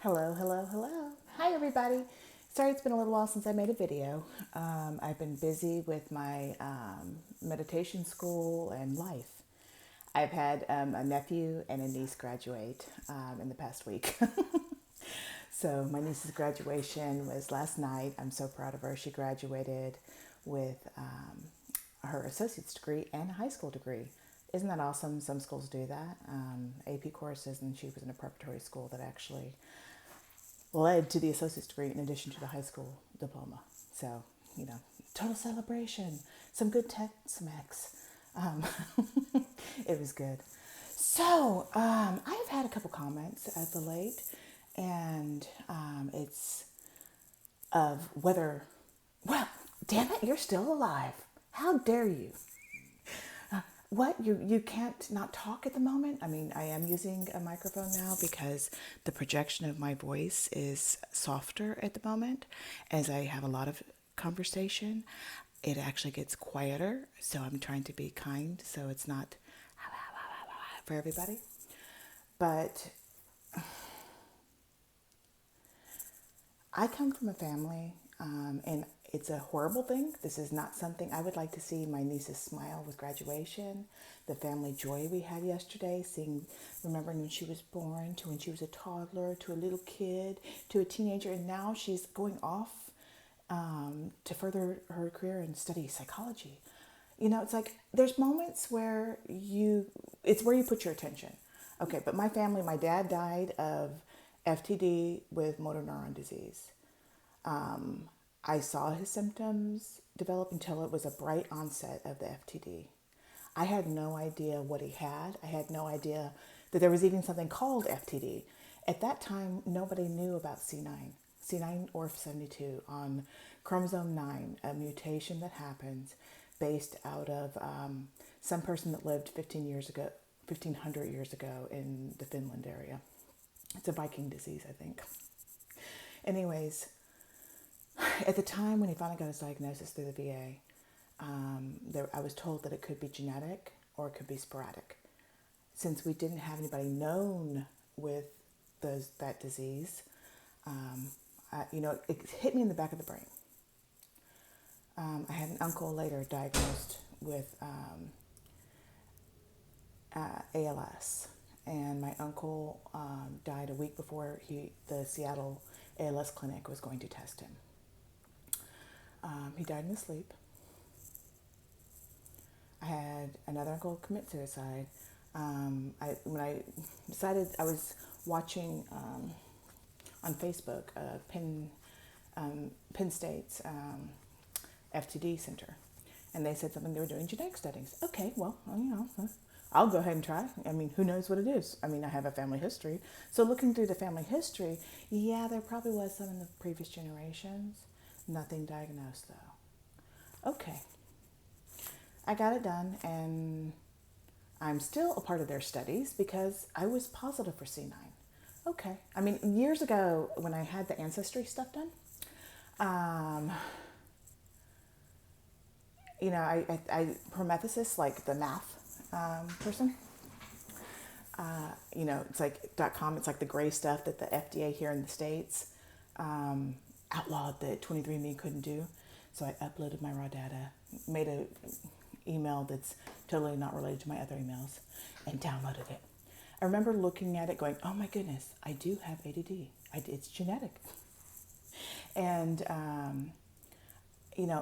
Hello, hello, hello. Hi, everybody. Sorry it's been a little while since I made a video. I've been busy with my meditation school and life. I've had a nephew and a niece graduate in the past week. So my niece's graduation was last night. I'm so proud of her. She graduated with her associate's degree and a high school degree. Isn't that awesome? Some schools do that. AP courses, and she was in a preparatory school that actually led to the associate's degree in addition to the high school diploma. So, total celebration, some good Tex-Mex. Um, it was good. So, I've had a couple comments as of late, and it's of whether, well, damn it, you're still alive. How dare you? What, you can't not talk at the moment? I mean, I am using a microphone now because the projection of my voice is softer at the moment. As I have a lot of conversation, it actually gets quieter. So I'm trying to be kind so it's not for everybody. But I come from a family, and it's a horrible thing. This is not something I would like to see my niece's smile with graduation, the family joy we had yesterday, remembering when she was born, to when she was a toddler, to a little kid, to a teenager, and now she's going off to further her career and study psychology. It's like there's moments where it's where you put your attention. Okay, but my family, my dad died of FTD with motor neuron disease. I saw his symptoms develop until it was a bright onset of the FTD. I had no idea what he had. I had no idea that there was even something called FTD. At that time, nobody knew about C9 or 72 on chromosome 9, a mutation that happens based out of some person that lived 1500 years ago in the Finland area. It's a Viking disease, I think. Anyways, at the time when he finally got his diagnosis through the VA, I was told that it could be genetic or it could be sporadic. Since we didn't have anybody known with that disease, it hit me in the back of the brain. I had an uncle later diagnosed with ALS, and my uncle died a week before the Seattle ALS clinic was going to test him. He died in his sleep. I had another uncle commit suicide. When I decided, I was watching on Facebook Penn State's FTD Center, and they said something they were doing genetic studies. Okay, well, I'll go ahead and try. I mean, who knows what it is? I mean, I have a family history. So looking through the family history, yeah, there probably was some in the previous generations. Nothing diagnosed, though. Okay. I got it done, and I'm still a part of their studies because I was positive for C9. Okay. I mean, years ago when I had the ancestry stuff done, I parenthesis, like the math person, it's like .com, it's like the gray stuff that the FDA here in the States outlawed that 23andMe couldn't do. So I uploaded my raw data, made a email that's totally not related to my other emails, and downloaded it. I remember looking at it going, oh my goodness, I do have ADD. It's genetic. And,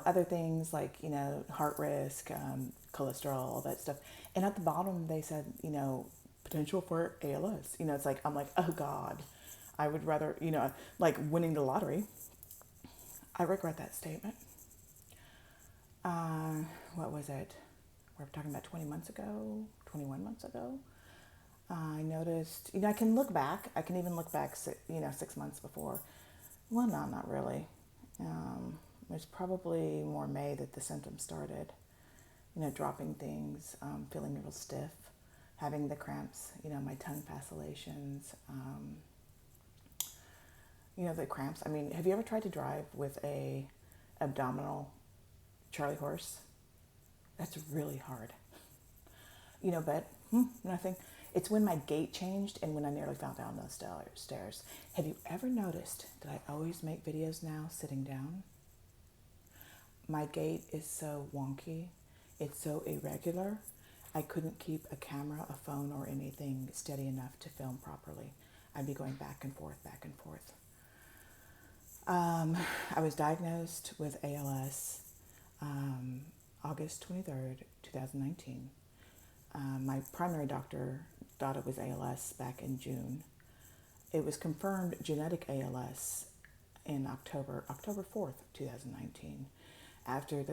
other things like, heart risk, cholesterol, all that stuff. And at the bottom, they said, potential for ALS. It's like, I'm like, oh God, I would rather, like winning the lottery. I regret that statement. What was it? We're talking about 21 months ago. I noticed, I can look back. I can even look back, 6 months before. Well, no, not really. It was probably more May that the symptoms started. Dropping things, feeling real stiff, having the cramps, my tongue vacillations, the cramps. I mean, have you ever tried to drive with a abdominal Charlie horse? That's really hard. But nothing. It's when my gait changed and when I nearly fell down those stairs. Have you ever noticed that I always make videos now sitting down? My gait is so wonky. It's so irregular. I couldn't keep a camera, a phone, or anything steady enough to film properly. I'd be going back and forth, back and forth. I was diagnosed with ALS August 23rd, 2019. My primary doctor thought it was ALS back in June. It was confirmed genetic ALS in October 4th, 2019. After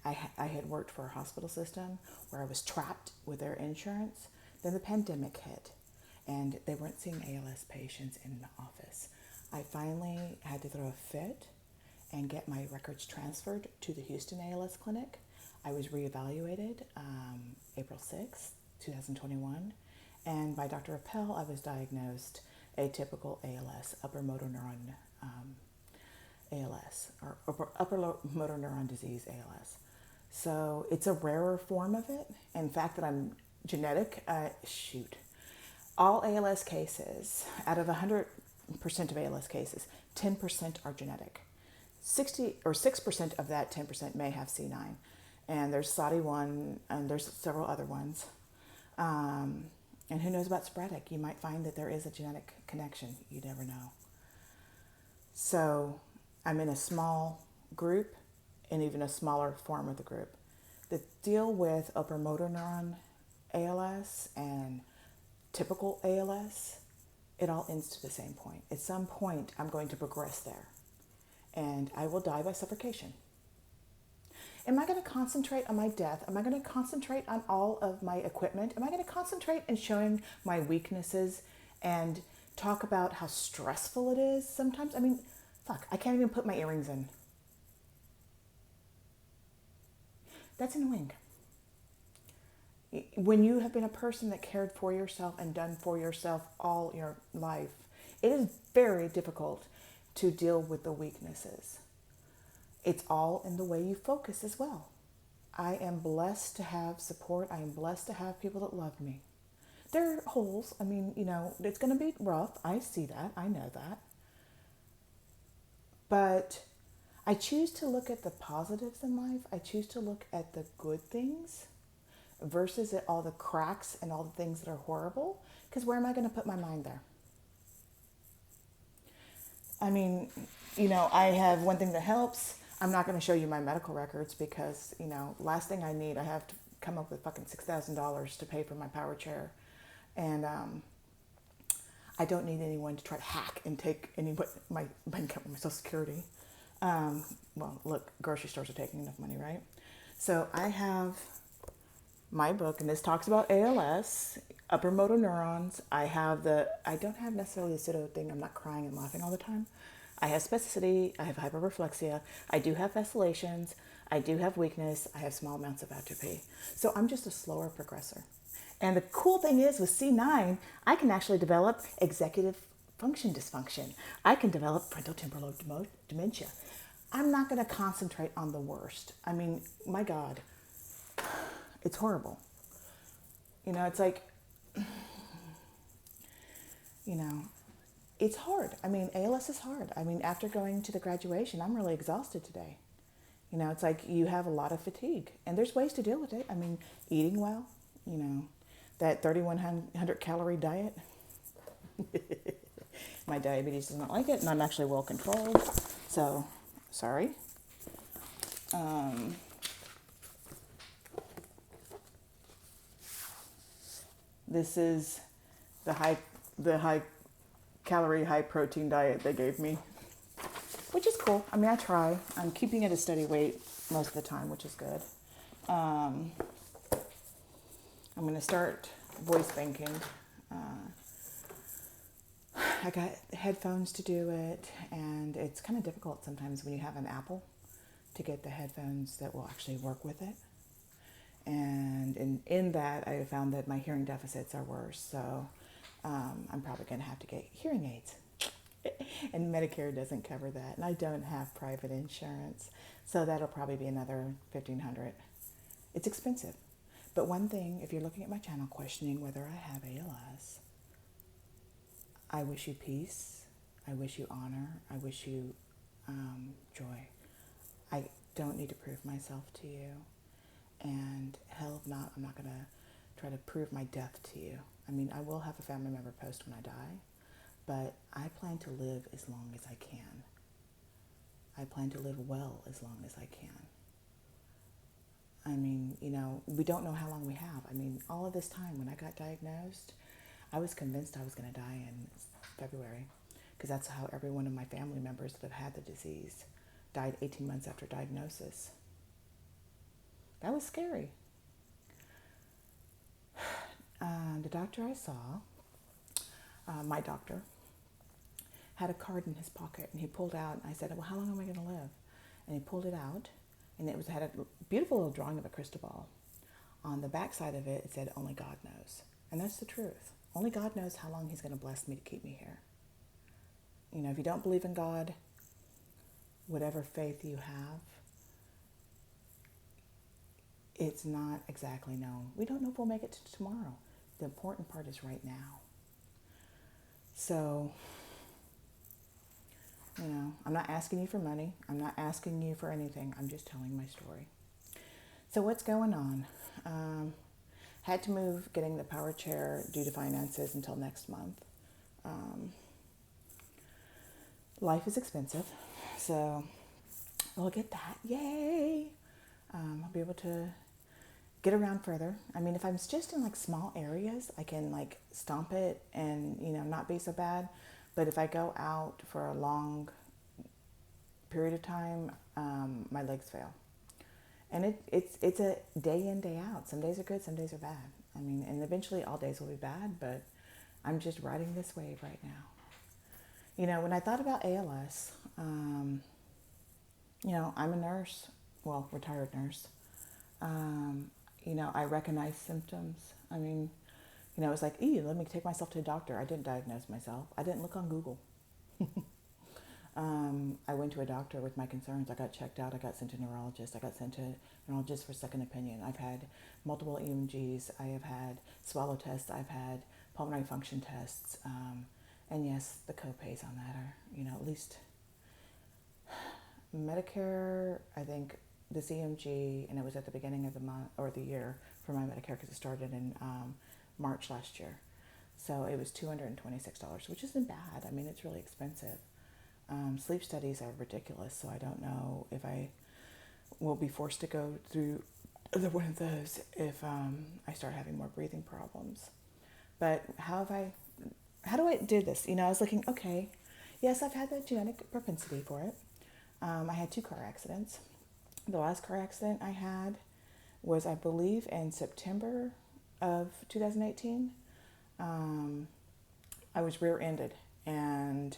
I had worked for a hospital system where I was trapped with their insurance. Then the pandemic hit, and they weren't seeing ALS patients in the office. I finally had to throw a fit and get my records transferred to the Houston ALS clinic. I was reevaluated April 6th, 2021, and by Dr. Appel, I was diagnosed atypical ALS, upper motor neuron ALS, or upper motor neuron disease ALS. So it's a rarer form of it. In fact, that I'm genetic. All ALS cases, out of 100% of ALS cases, 10% are genetic. 6% of that 10% may have C9. And there's SOD1, and there's several other ones. And who knows about sporadic? You might find that there is a genetic connection. You never know. So I'm in a small group and even a smaller form of the group. The deal with upper motor neuron ALS and typical ALS, it all ends to the same point. At some point, I'm going to progress there, and I will die by suffocation. Am I going to concentrate on my death? Am I going to concentrate on all of my equipment? Am I going to concentrate in showing my weaknesses and talk about how stressful it is sometimes? I mean, fuck, I can't even put my earrings in. That's annoying. When you have been a person that cared for yourself and done for yourself all your life, it is very difficult to deal with the weaknesses. It's all in the way you focus as well. I am blessed to have support. I am blessed to have people that love me. There are holes. I mean, it's going to be rough. I see that. I know that. But I choose to look at the positives in life. I choose to look at the good things versus at all the cracks and all the things that are horrible. Because where am I going to put my mind there? I mean, I have one thing that helps. I'm not going to show you my medical records because, last thing I need, I have to come up with fucking $6,000 to pay for my power chair. And I don't need anyone to try to hack and take my income, my Social Security. Well, look, grocery stores are taking enough money, right? So I have my book, and this talks about ALS, upper motor neurons. I don't have necessarily the pseudo thing. I'm not crying and laughing all the time. I have spasticity. I have hyperreflexia. I do have vacillations. I do have weakness. I have small amounts of atrophy. So I'm just a slower progressor. And the cool thing is with C9, I can actually develop executive function dysfunction. I can develop frontotemporal lobe dementia. I'm not going to concentrate on the worst. I mean, my God, it's horrible. It's like, it's hard. I mean, ALS is hard. I mean, after going to the graduation, I'm really exhausted today. It's like you have a lot of fatigue, and there's ways to deal with it. I mean, eating well, that 3,100 calorie diet. My diabetes doesn't like it, and I'm actually well controlled. So, sorry. This is the high calorie, high protein diet they gave me, which is cool. I mean, I try. I'm keeping it a steady weight most of the time, which is good. I'm going to start voice banking. I got headphones to do it, and it's kind of difficult sometimes when you have an Apple to get the headphones that will actually work with it. And in that, I found that my hearing deficits are worse, so I'm probably going to have to get hearing aids. And Medicare doesn't cover that, and I don't have private insurance, so that'll probably be another $1,500. It's expensive, But one thing, if you're looking at my channel questioning whether I have ALS, I wish you peace. I wish you honor. I wish you joy. I don't need to prove myself to you. And hell if not, I'm not going to try to prove my death to you. I mean, I will have a family member post when I die, but I plan to live as long as I can. I plan to live well as long as I can. I mean, we don't know how long we have. I mean, all of this time when I got diagnosed, I was convinced I was going to die in February, because that's how every one of my family members that have had the disease died 18 months after diagnosis. That was scary. The doctor I saw, my doctor, had a card in his pocket, and he pulled out, and I said, well, how long am I going to live? And he pulled it out, and it had a beautiful little drawing of a crystal ball. On the back side of it, it said, only God knows. And that's the truth. Only God knows how long he's going to bless me to keep me here. If you don't believe in God, whatever faith you have, it's not exactly known. We don't know if we'll make it to tomorrow. The important part is right now. So, I'm not asking you for money. I'm not asking you for anything. I'm just telling my story. So what's going on? Had to move getting the power chair due to finances until next month. Life is expensive, so we'll get that. Yay! I'll be able to get around further. I mean, if I'm just in small areas, I can stomp it and not be so bad. But if I go out for a long period of time, my legs fail. And it's a day in, day out. Some days are good, some days are bad. I mean, and eventually all days will be bad, but I'm just riding this wave right now. When I thought about ALS, I'm a nurse, retired nurse. I recognize symptoms. I mean, it was let me take myself to a doctor. I didn't diagnose myself. I didn't look on Google. I went to a doctor with my concerns. I got checked out. I got sent to a neurologist. I got sent to a neurologist for second opinion. I've had multiple EMGs. I have had swallow tests. I've had pulmonary function tests. And yes, the co-pays on that are, at least Medicare, I think the EMG, and it was at the beginning of the month or the year for my Medicare because it started in March last year. So it was $226, which isn't bad. I mean, it's really expensive. Sleep studies are ridiculous, so I don't know if I will be forced to go through either one of those if I start having more breathing problems. But how do I do this? I was looking, okay, yes, I've had the genetic propensity for it. I had 2 car accidents. The last car accident I had was, I believe, in September of 2018. I was rear-ended, and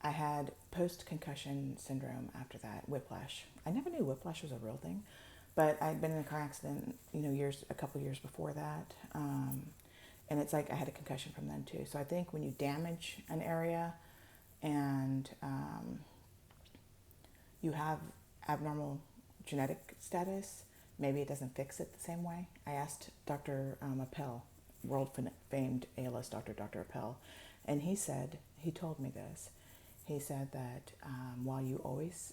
I had post-concussion syndrome after that, whiplash. I never knew whiplash was a real thing, but I'd been in a car accident, a couple years before that, and it's I had a concussion from then too. So I think when you damage an area and you have abnormal genetic status, maybe it doesn't fix it the same way. I asked Dr. Appel, world-famed ALS doctor, Dr. Appel, and he told me this. He said that while you always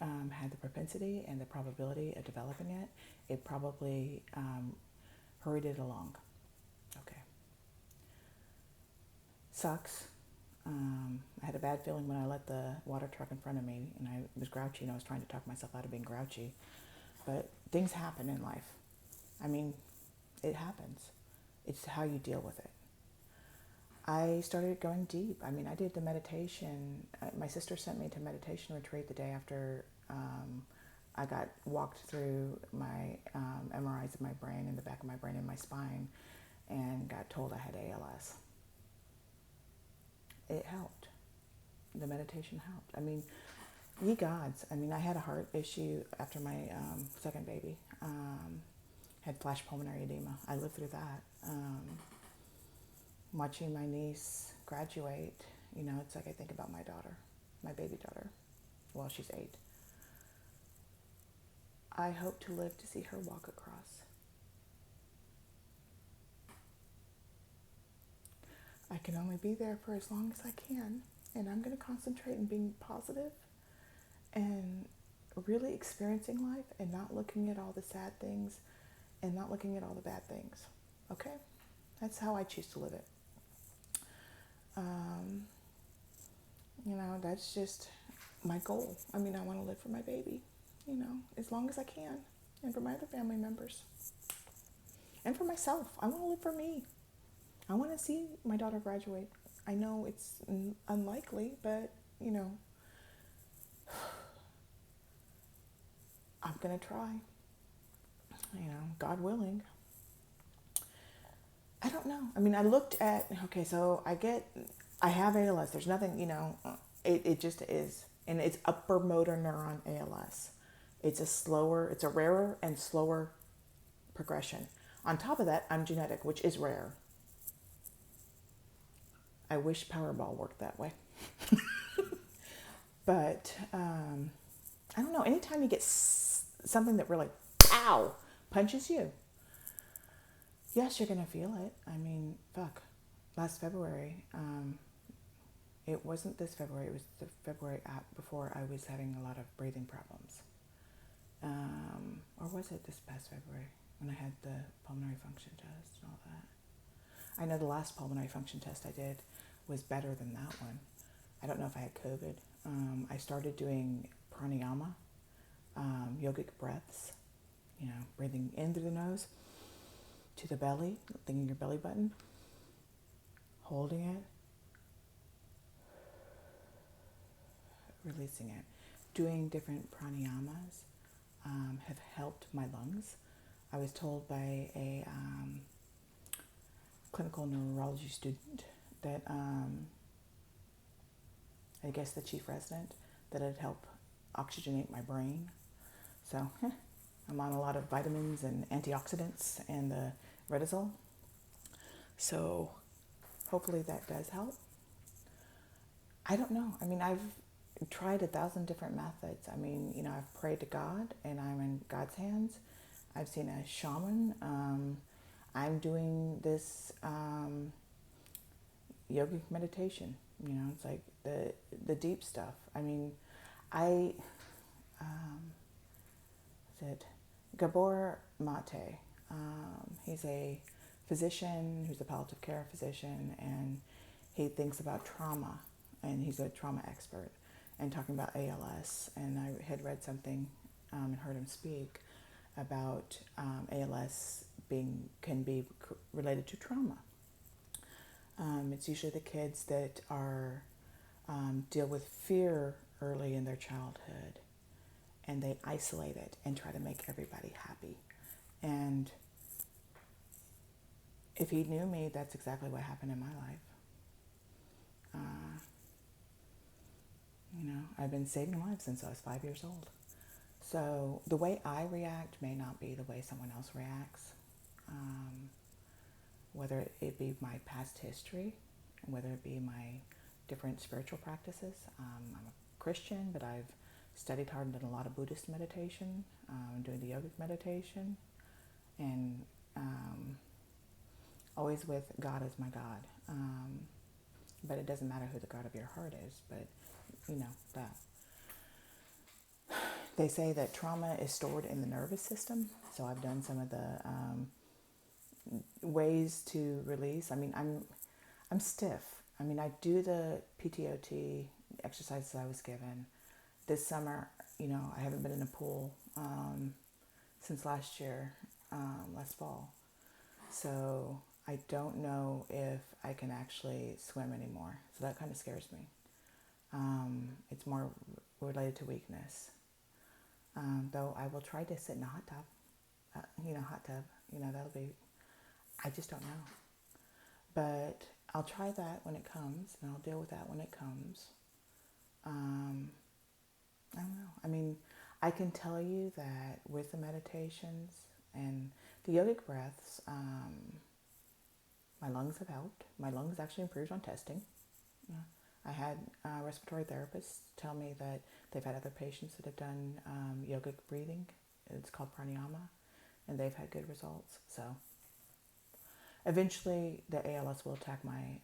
had the propensity and the probability of developing it, it probably hurried it along. Okay. Sucks. I had a bad feeling when I let the water truck in front of me, and I was grouchy, and I was trying to talk myself out of being grouchy. But things happen in life. I mean, it happens. It's how you deal with it. I started going deep. I mean, I did the meditation. My sister sent me to meditation retreat the day after I got walked through my MRIs of my brain, in the back of my brain and my spine, and got told I had ALS. It helped. The meditation helped. I mean, ye gods. I mean, I had a heart issue after my second baby. Had flash pulmonary edema. I lived through that. Watching my niece graduate, it's I think about my daughter, my baby daughter. Well, she's 8. I hope to live to see her walk across. I can only be there for as long as I can, and I'm going to concentrate on being positive and really experiencing life and not looking at all the sad things and not looking at all the bad things. Okay? That's how I choose to live it. Um, that's just my goal. I mean, I want to live for my baby, as long as I can, and for my other family members, and for myself. I want to live for me. I want to see my daughter graduate. I know it's unlikely, but, I'm going to try, God willing. I don't know. I mean, I looked at, okay, so I have ALS. There's nothing, it just is. And it's upper motor neuron ALS. It's a rarer and slower progression. On top of that, I'm genetic, which is rare. I wish Powerball worked that way. But I don't know. Anytime you get something that really, pow, punches you, yes, you're going to feel it. I mean, fuck. Last February, it wasn't this February, it was the February before I was having a lot of breathing problems. Or was it this past February when I had the pulmonary function test and all that? I know the last pulmonary function test I did was better than that one. I don't know if I had COVID. I started doing pranayama, yogic breaths, breathing in through the nose, to the belly, thinking your belly button, holding it, releasing it. Doing different pranayamas have helped my lungs. I was told by a clinical neurology student that, I guess the chief resident, that it'd help oxygenate my brain. So I'm on a lot of vitamins and antioxidants and the Retisol. So hopefully that does help. I don't know. I mean, I've tried 1,000 different methods. I mean, I've prayed to God and I'm in God's hands. I've seen a shaman. I'm doing this yogic meditation. It's like the deep stuff. I mean, said Gabor Mate. He's a physician who's a palliative care physician, and he thinks about trauma, and he's a trauma expert, and talking about ALS. And I had read something and heard him speak about ALS can be related to trauma. It's usually the kids that are deal with fear early in their childhood, and they isolate it and try to make everybody happy. And if he knew me, that's exactly what happened in my life. I've been saving lives since I was 5 years old. So the way I react may not be the way someone else reacts. Whether it be my past history, whether it be my different spiritual practices. I'm a Christian, but I've studied hard and done a lot of Buddhist meditation. I'm doing the yogic meditation, and always with God as my God. But it doesn't matter who the God of your heart is, but that. They say that trauma is stored in the nervous system, so I've done some of the ways to release. I mean, I'm stiff. I mean, I do the PTOT exercises I was given. This summer, I haven't been in a pool since last year, last fall. So I don't know if I can actually swim anymore. So that kind of scares me. It's more related to weakness. Though I will try to sit in a hot tub. That'll be, I just don't know. But I'll try that when it comes, and I'll deal with that when it comes. I don't know. I mean, I can tell you that with the meditations and the yogic breaths, my lungs have helped. My lungs actually improved on testing. I had respiratory therapists tell me that they've had other patients that have done yogic breathing It's called pranayama, and they've had good results. So eventually the ALS will attack my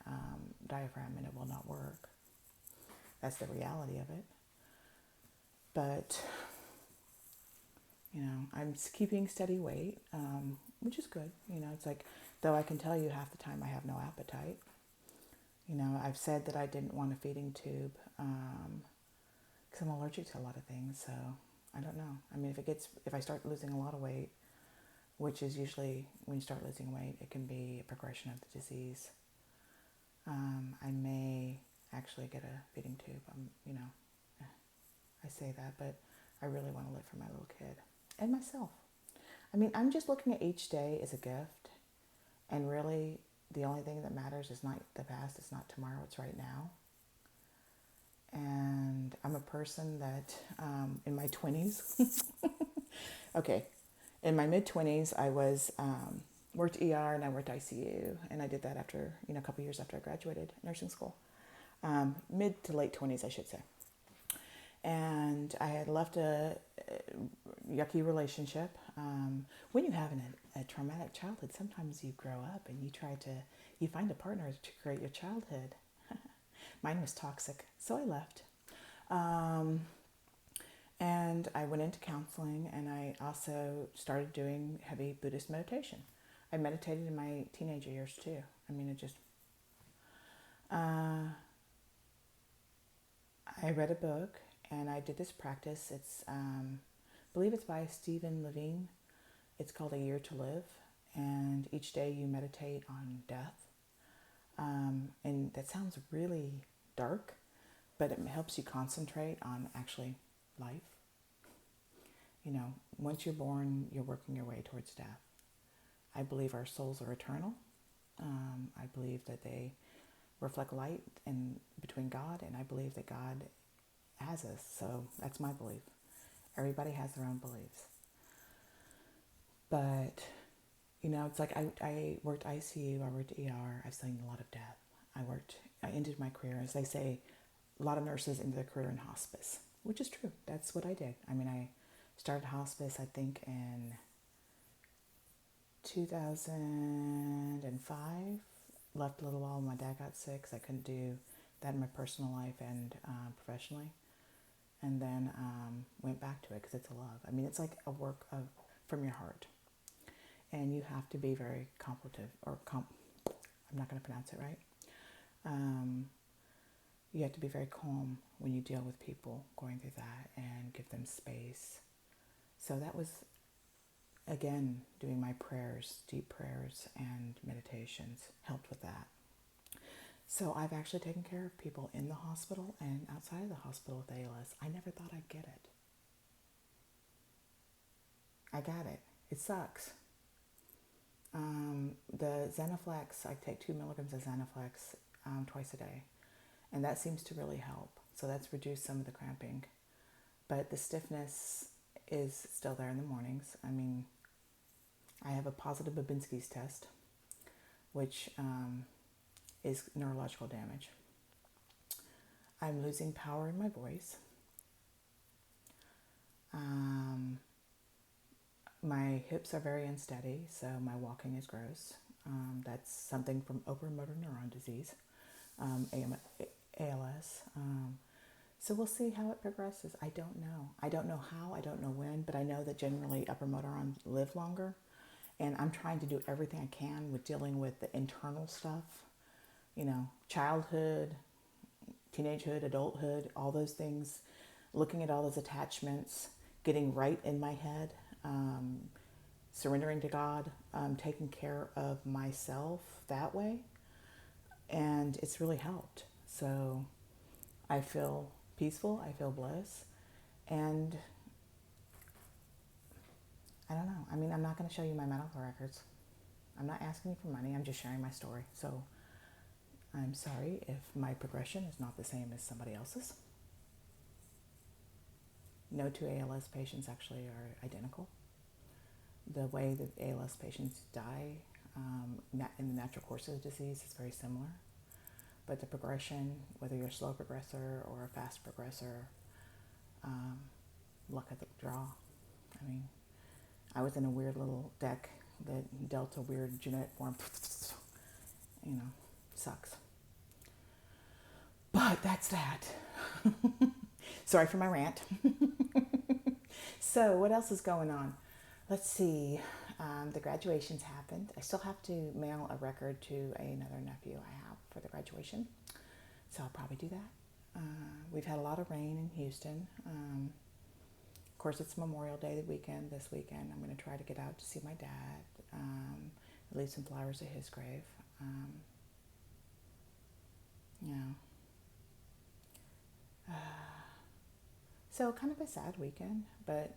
diaphragm and it will not work. That's the reality of it. But, I'm keeping steady weight, which is good. It's like, though I can tell you half the time I have no appetite. I've said that I didn't want a feeding tube because I'm allergic to a lot of things. So I don't know. I mean, if I start losing a lot of weight, which is usually when you start losing weight, it can be a progression of the disease. I may actually get a feeding tube. I say that, but I really want to live for my little kid and myself. I mean, I'm just looking at each day as a gift, and really the only thing that matters is not the past, it's not tomorrow, it's right now. And I'm a person that in my 20s, okay, in my mid-20s, I was worked ER and I worked ICU, and I did that after, a couple years after I graduated nursing school. Mid to late 20s, I should say. And I had left a yucky relationship. When you have a traumatic childhood, sometimes you grow up and you find a partner to create your childhood. Mine was toxic, so I left. And I went into counseling, and I also started doing heavy Buddhist meditation. I meditated in my teenager years too. I mean, it just... I read a book, and I did this practice. It's, I believe it's by Stephen Levine. It's called A Year to Live, and each day you meditate on death. And that sounds really dark, but it helps you concentrate on actually life. Once you're born, you're working your way towards death. I believe our souls are eternal. I believe that they reflect light and between God, and I believe that God has us. So that's my belief. Everybody has their own beliefs. But, it's like I worked ICU, I worked ER, I've seen a lot of death. I ended my career, as they say, a lot of nurses end their career in hospice, which is true. That's what I did. I mean, I started hospice, I think, in 2005. Left a little while when my dad got sick because I couldn't do that in my personal life and professionally. And then went back to it because it's a love. I mean, it's like a work from your heart. And you have to be very contemplative, I'm not going to pronounce it right. You have to be very calm when you deal with people going through that and give them space. So that was, again, doing my prayers, deep prayers and meditations helped with that. So I've actually taken care of people in the hospital and outside of the hospital with ALS. I never thought I'd get it. I got it. It sucks. The Xenoflex, I take 2 milligrams of Xenoflex twice a day, and that seems to really help. So that's reduced some of the cramping. But the stiffness is still there in the mornings. I mean, I have a positive Babinski's test, which is neurological damage. I'm losing power in my voice. My hips are very unsteady, so my walking is gross. That's something from open motor neuron disease, ALS. So we'll see how it progresses. I don't know. I don't know how, I don't know when, but I know that generally upper motor neurons live longer. And I'm trying to do everything I can with dealing with the internal stuff, childhood, teenagehood, adulthood, all those things, looking at all those attachments, getting right in my head, surrendering to God, taking care of myself that way. And it's really helped. So I feel peaceful, I feel bliss, and I don't know. I mean, I'm not going to show you my medical records. I'm not asking you for money. I'm just sharing my story. So I'm sorry if my progression is not the same as somebody else's. No two ALS patients actually are identical. The way that ALS patients die in the natural course of the disease is very similar. But the progression, whether you're a slow progressor or a fast progressor, luck of the draw. I mean, I was in a weird little deck that dealt a weird genetic form. Sucks. But that's that. Sorry for my rant. So what else is going on? Let's see. The graduations happened. I still have to mail a record to another nephew I have for the graduation. So I'll probably do that. We've had a lot of rain in Houston. Of course, it's Memorial Day weekend this weekend. I'm going to try to get out to see my dad, leave some flowers at his grave. So kind of a sad weekend, but,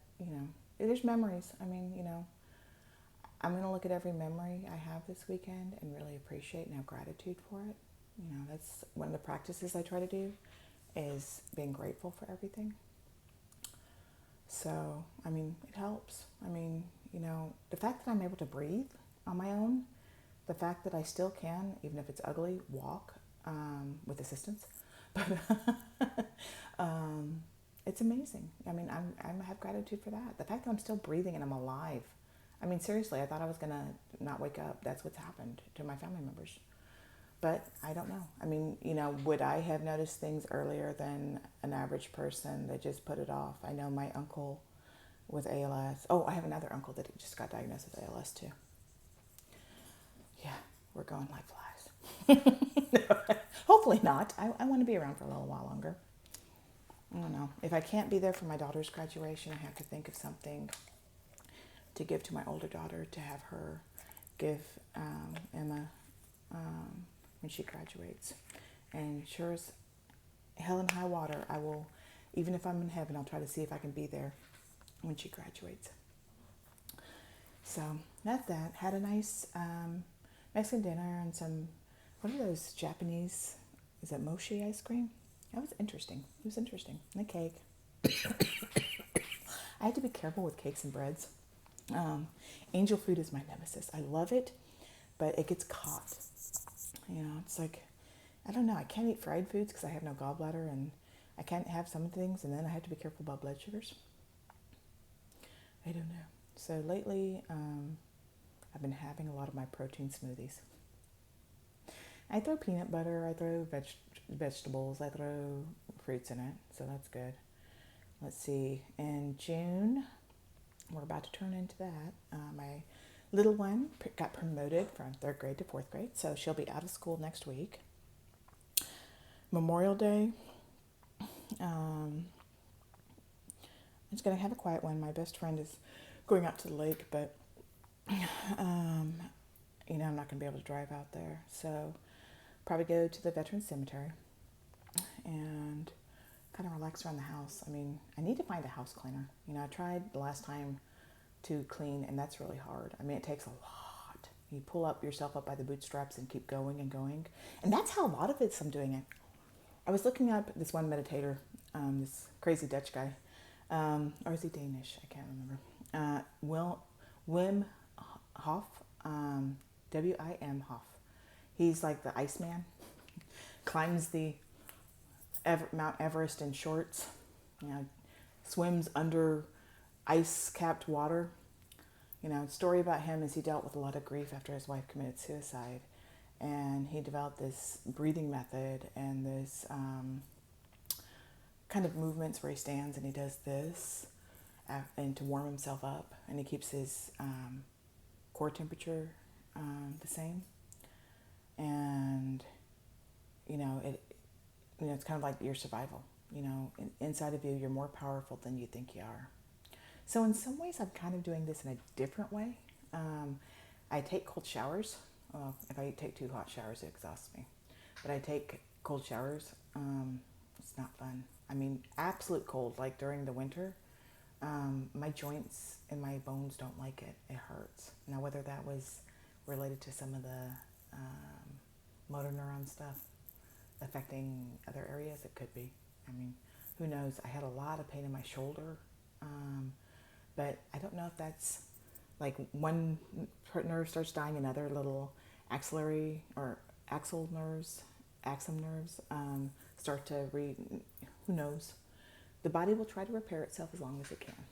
there's memories. I'm going to look at every memory I have this weekend and really appreciate and have gratitude for it. That's one of the practices I try to do, is being grateful for everything. So, it helps. The fact that I'm able to breathe on my own, the fact that I still can, even if it's ugly, walk with assistance, but it's amazing. I have gratitude for that. The fact that I'm still breathing and I'm alive. Seriously, I thought I was going to not wake up. That's what's happened to my family members. But I don't know. Would I have noticed things earlier than an average person that just put it off? I know my uncle with ALS. Oh, I have another uncle that just got diagnosed with ALS too. Yeah, we're going like flies. Hopefully not. I want to be around for a little while longer. I don't know. If I can't be there for my daughter's graduation, I have to think of something to give to my older daughter, to have her give Emma when she graduates. And sure as hell and high water, I will, even if I'm in heaven, I'll try to see if I can be there when she graduates. So that's that. Had a nice Mexican dinner and some, what are those Japanese, is that mochi ice cream? That was interesting. It was interesting. And a cake. I had to be careful with cakes and breads. Angel food is my nemesis. I love it, but it gets caught. It's like, I don't know. I can't eat fried foods because I have no gallbladder, and I can't have some things, and then I have to be careful about blood sugars. I don't know. So lately, I've been having a lot of my protein smoothies. I throw peanut butter, I throw vegetables, I throw fruits in it, so that's good. Let's see, in June, we're about to turn into that. My little one got promoted from 3rd grade to 4th grade, so she'll be out of school next week. Memorial Day, I'm just going to have a quiet one. My best friend is going out to the lake, but, I'm not going to be able to drive out there, so probably go to the Veterans Cemetery and kind of relax around the house. I need to find a house cleaner. I tried the last time to clean, and that's really hard. It takes a lot. You pull yourself up by the bootstraps and keep going and going. And that's how a lot of I'm doing it. I was looking up this one meditator, this crazy Dutch guy, or is he Danish? I can't remember. Wim Hof, W-I-M Hof. He's like the Iceman, climbs the Mount Everest in shorts, swims under ice-capped water. Story about him is he dealt with a lot of grief after his wife committed suicide, and he developed this breathing method and this kind of movements where he stands and he does this and to warm himself up, and he keeps his core temperature the same. And it's kind of like your survival. Inside of you, you're more powerful than you think you are. So in some ways, I'm kind of doing this in a different way. I take cold showers. Well, if I take 2 hot showers, it exhausts me. But I take cold showers. It's not fun. Absolute cold, like during the winter. My joints and my bones don't like it. It hurts. Now, whether that was related to some of the motor neuron stuff affecting other areas, it could be. Who knows? I had a lot of pain in my shoulder, but I don't know if that's like one nerve starts dying, another little axillary or axon nerves start to who knows? The body will try to repair itself as long as it can.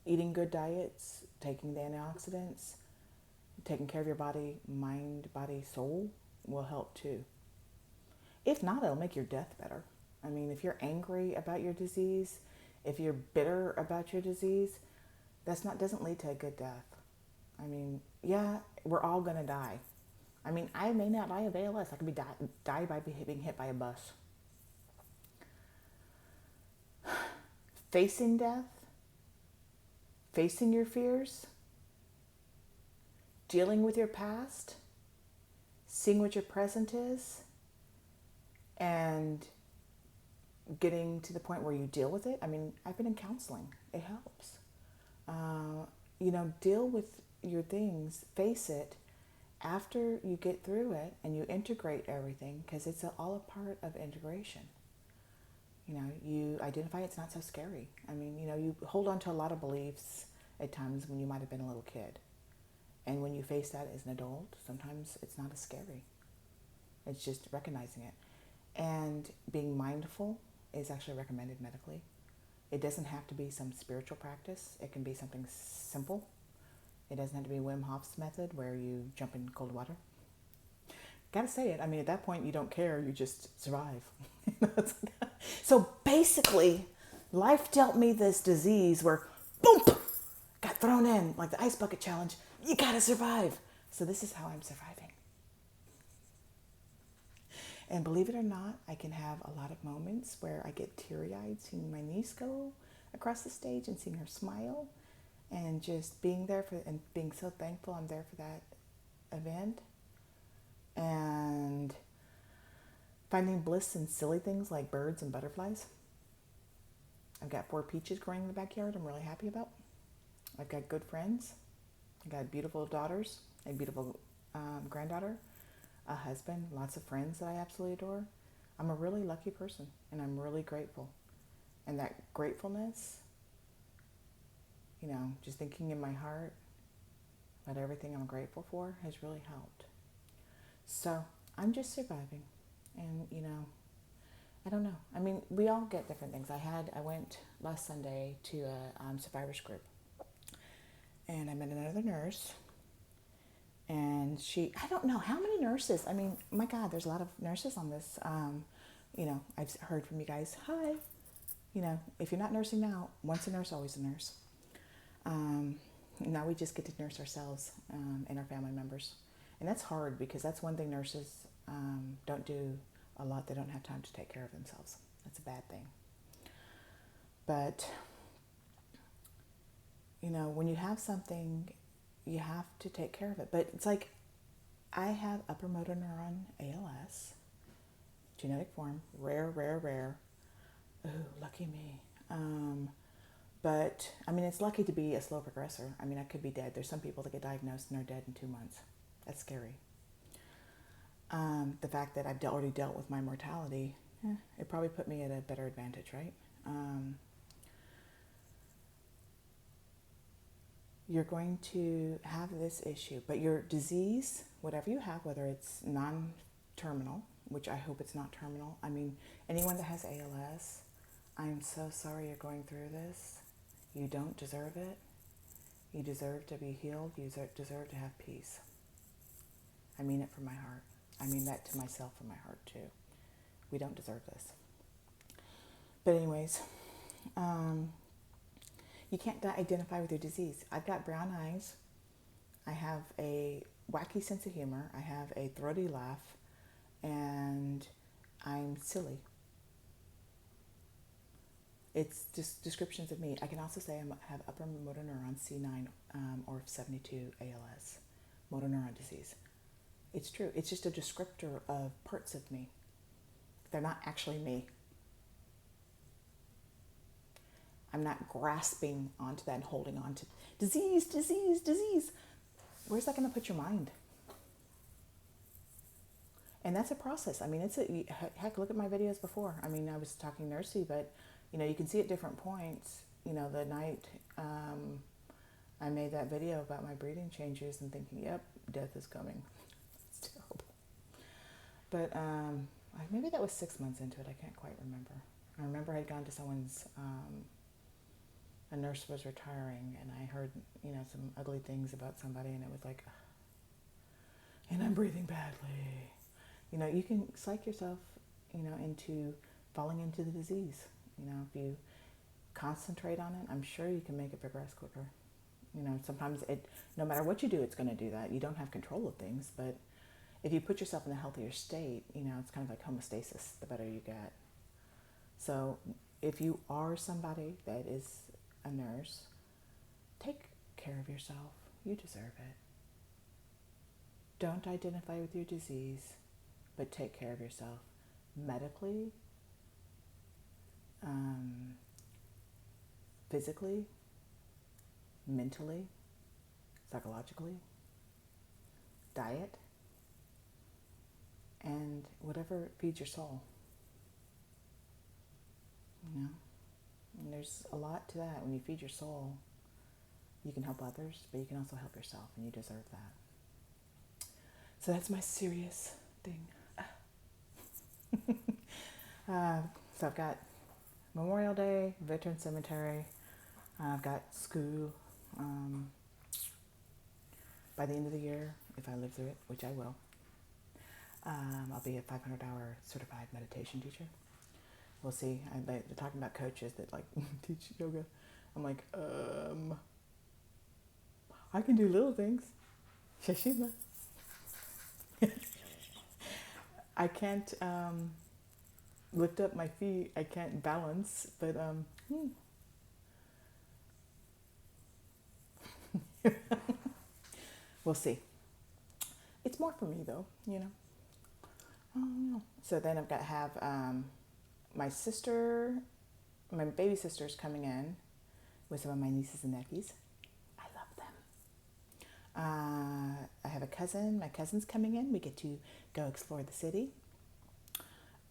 Eating good diets, taking the antioxidants, taking care of your body, mind, body, soul will help too. If not, it'll make your death better. I mean, if you're angry about your disease, if you're bitter about your disease, doesn't lead to a good death. I mean, yeah, we're all gonna die. I mean, I may not die of ALS. I could die by being hit by a bus. Facing death, facing your fears, dealing with your past, seeing what your present is, and getting to the point where you deal with it. I mean, I've been in counseling. It helps. Deal with your things, face it after you get through it and you integrate everything, because it's all a part of integration. You identify it's not so scary. I mean, you hold on to a lot of beliefs at times when you might have been a little kid. And when you face that as an adult, sometimes it's not as scary. It's just recognizing it. And being mindful is actually recommended medically. It doesn't have to be some spiritual practice. It can be something simple. It doesn't have to be Wim Hof's method where you jump in cold water. Gotta say it. I mean, at that point, you don't care. You just survive. So basically, life dealt me this disease where, boom, got thrown in like the ice bucket challenge. You gotta survive. So this is how I'm surviving. And believe it or not, I can have a lot of moments where I get teary-eyed seeing my niece go across the stage and seeing her smile, and just being there and being so thankful I'm there for that event, and finding bliss in silly things like birds and butterflies. I've got 4 peaches growing in the backyard I'm really happy about. I've got good friends. I've got beautiful daughters, a beautiful granddaughter, a husband, lots of friends that I absolutely adore. I'm a really lucky person, and I'm really grateful. And that gratefulness, just thinking in my heart about everything I'm grateful for has really helped. So I'm just surviving. And, I don't know. I mean, we all get different things. I went last Sunday to a survivors group, and I met another nurse. And I don't know how many nurses. I mean, my God, there's a lot of nurses on this. I've heard from you guys. Hi. If you're not nursing now, once a nurse, always a nurse. Now we just get to nurse ourselves and our family members. And that's hard, because that's one thing nurses don't do a lot. They don't have time to take care of themselves. That's a bad thing. But, when you have something, you have to take care of it. But it's like, I have upper motor neuron ALS, genetic form, rare. Ooh, lucky me. But, I mean, it's lucky to be a slow progressor. I mean, I could be dead. There's some people that get diagnosed and are dead in 2 months. That's scary. The fact that I've already dealt with my mortality, it probably put me at a better advantage, right? You're going to have this issue, but your disease, whatever you have, whether it's non-terminal, which I hope it's not terminal. I mean, anyone that has ALS, I'm so sorry you're going through this. You don't deserve it. You deserve to be healed. You deserve to have peace. I mean it from my heart. I mean that to myself from my heart too. We don't deserve this. But anyways, you can't identify with your disease. I've got brown eyes. I have a wacky sense of humor. I have a throaty laugh. And I'm silly. It's just descriptions of me. I can also say I have upper motor neuron C9 or 72 ALS, motor neuron disease. It's true. It's just a descriptor of parts of me. They're not actually me. I'm not grasping onto that and holding on to disease. Where's that going to put your mind? And that's a process. I mean, heck, look at my videos before. I mean, I was talking nursey, but, you can see at different points, the night I made that video about my breathing changes and thinking, yep, death is coming. It's terrible. But maybe that was 6 months into it. I can't quite remember. I remember I'd gone to someone's, a nurse was retiring, and I heard, some ugly things about somebody, and it was like, and I'm breathing badly. You can psych yourself, into falling into the disease. If you concentrate on it, I'm sure you can make it progress quicker. Sometimes no matter what you do, it's going to do that. You don't have control of things, but if you put yourself in a healthier state, it's kind of like homeostasis, the better you get. So if you are somebody that is a nurse, take care of yourself. You deserve it. Don't identify with your disease, but take care of yourself medically, physically, mentally, psychologically, diet, and whatever feeds your soul. And there's a lot to that. When you feed your soul, you can help others, but you can also help yourself, and you deserve that. So that's my serious thing. So I've got Memorial Day, Veteran Cemetery. I've got school. By the end of the year, if I live through it, which I will, I'll be a 500-hour certified meditation teacher. We'll see. They're talking about coaches that teach yoga. I'm like, I can do little things. Shashima. I can't lift up my feet. I can't balance, but we'll see. It's more for me though, So then I've got to have my baby sister's coming in with some of my nieces and nephews. I love them. I have a cousin. My cousin's coming in. We get to go explore the city.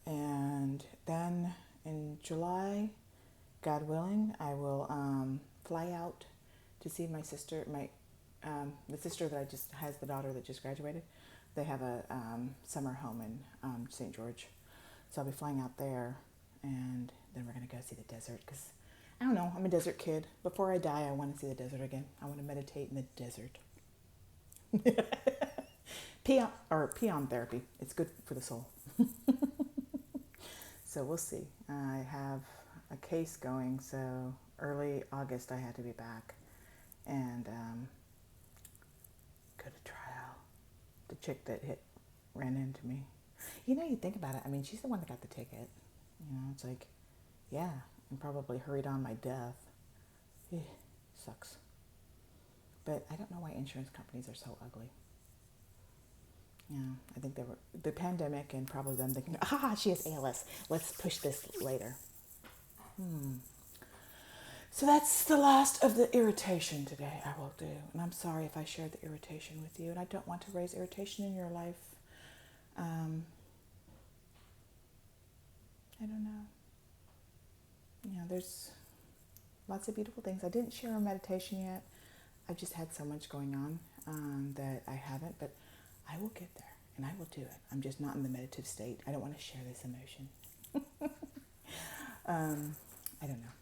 And then in July, God willing, I will fly out to see my sister, the sister that has the daughter that just graduated. They have a summer home in St. George. So I'll be flying out there, and then we're going to go see the desert because, I don't know, I'm a desert kid. Before I die, I want to see the desert again. I want to meditate in the desert. Peon therapy. It's good for the soul. So we'll see. I have a case going, so early August I had to be back and go to trial. The chick that ran into me. You think about it. I mean, she's the one that got the ticket. It's like, yeah, and probably hurried on my death. Sucks. But I don't know why insurance companies are so ugly. I think they were the pandemic and probably them thinking, she has ALS. Let's push this later. So that's the last of the irritation today I will do. And I'm sorry if I shared the irritation with you. And I don't want to raise irritation in your life. I don't know. There's lots of beautiful things. I didn't share a meditation yet. I've just had so much going on that I haven't. But I will get there, and I will do it. I'm just not in the meditative state. I don't want to share this emotion. I don't know.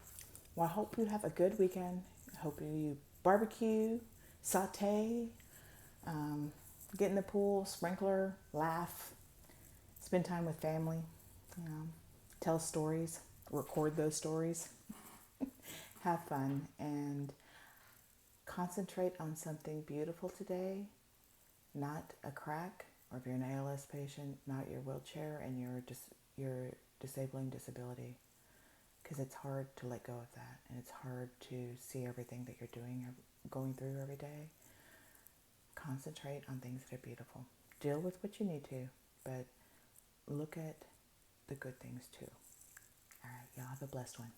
Well, I hope you have a good weekend. I hope you barbecue, saute, get in the pool, sprinkler, laugh, spend time with family, tell stories, record those stories, have fun, and concentrate on something beautiful today. Not a crack, or if you're an ALS patient, not your wheelchair and your disabling disability. Because it's hard to let go of that, and it's hard to see everything that you're doing or going through every day. Concentrate on things that are beautiful. Deal with what you need to, but look at the good things too. All right, y'all have a blessed one.